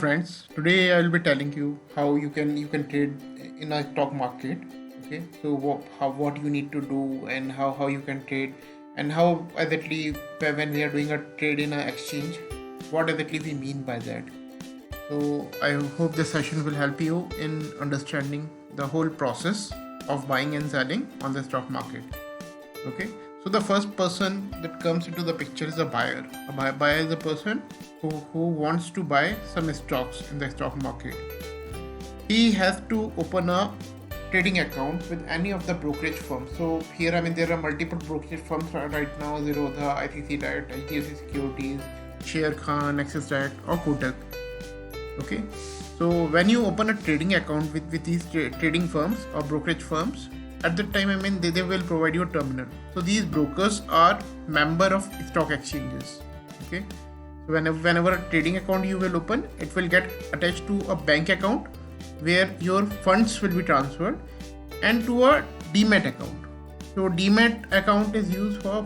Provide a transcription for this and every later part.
Friends, today I will be telling you how you can trade in a stock market. Okay, so what you need to do and how you can trade, and how exactly when we are doing a trade in an exchange, what exactly we mean by that. So I hope this session will help you in understanding the whole process of buying and selling on the stock market. Okay, so the first person that comes into the picture is a buyer. Buyer is a person who wants to buy some stocks in the stock market. He has to open a trading account with any of the brokerage firms. So here, there are multiple brokerage firms right now: Zerodha, ICICI Direct, HDFC Securities, Sharekhan, Axis Direct, or Kotak. Okay, so when you open a trading account with these trading firms or brokerage firms, at that time, they will provide you a terminal. So these brokers are member of stock exchanges. Okay, so whenever a trading account you will open, it will get attached to a bank account where your funds will be transferred, and to a demat account. So demat account is used for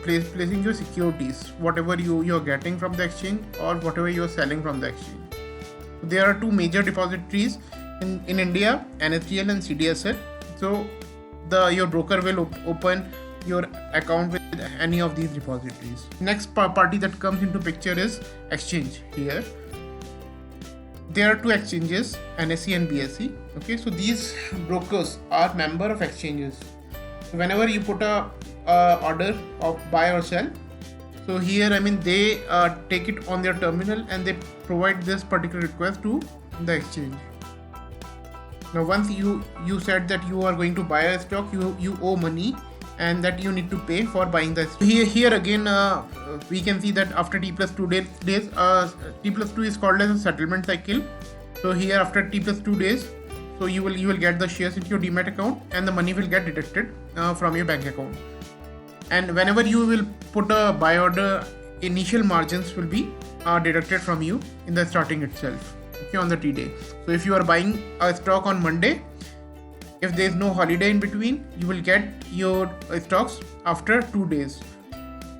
placing your securities, whatever you're getting from the exchange or whatever you're selling from the exchange. So there are two major depositories in India, NSDL and CDSL. So your broker will open your account with any of these repositories. Next party that comes into picture is exchange. Here there are two exchanges, NSE and BSE. Okay, so these brokers are member of exchanges. So whenever you put a order of buy or sell, so here they take it on their terminal and they provide this particular request to the exchange. Now once you said that you are going to buy a stock, you owe money, and that you need to pay for buying the stock. Here again we can see that after T plus 2 days, T plus 2 is called as a settlement cycle. So here after T plus 2 days, so you will get the shares into your demat account, and the money will get deducted from your bank account. And whenever you will put a buy order, initial margins will be deducted from you in the starting itself. Okay, on the T day. So if you are buying a stock on Monday, if there is no holiday in between, you will get your stocks after 2 days.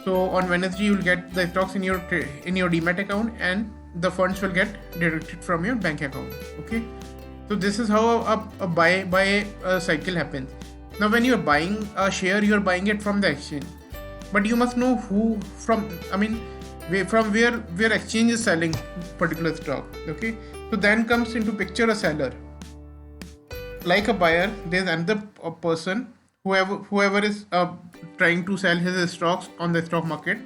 So on Wednesday you will get the stocks in your demat account, and the funds will get deducted from your bank account. Okay, so this is how a buy cycle happens. Now when you are buying a share, you are buying it from the exchange, but you must know from where exchange is selling particular stock. Okay, so then comes into picture a seller. Like a buyer, there's another person, whoever is trying to sell his stocks on the stock market.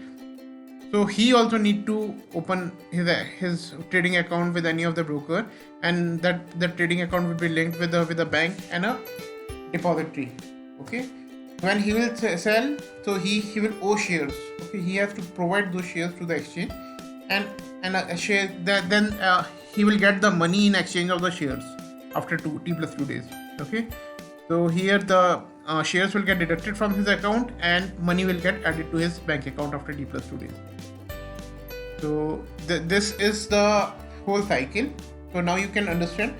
So he also need to open his trading account with any of the broker, and that trading account will be linked with a bank and a depository. Okay, when he will sell, so he will owe shares. Okay, he has to provide those shares to the exchange, and a share then he will get the money in exchange of the shares after T plus 2 days. Okay, so here the shares will get deducted from his account, and money will get added to his bank account after T plus 2 days. So this is the whole cycle. So now you can understand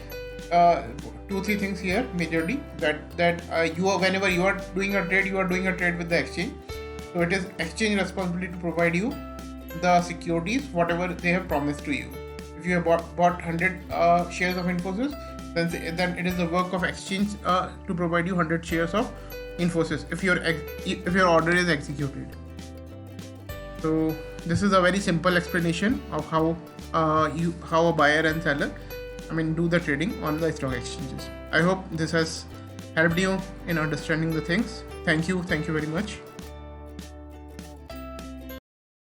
2-3 things here majorly, that whenever you are doing a trade, you are doing a trade with the exchange. So it is exchange responsibility to provide you the securities whatever they have promised to you. If you have bought 100 shares of Infosys, then it is the work of exchange to provide you 100 shares of Infosys if your order is executed. So this is a very simple explanation of how a buyer and seller do the trading on the stock exchanges. I hope this has helped you in understanding the things. Thank you very much.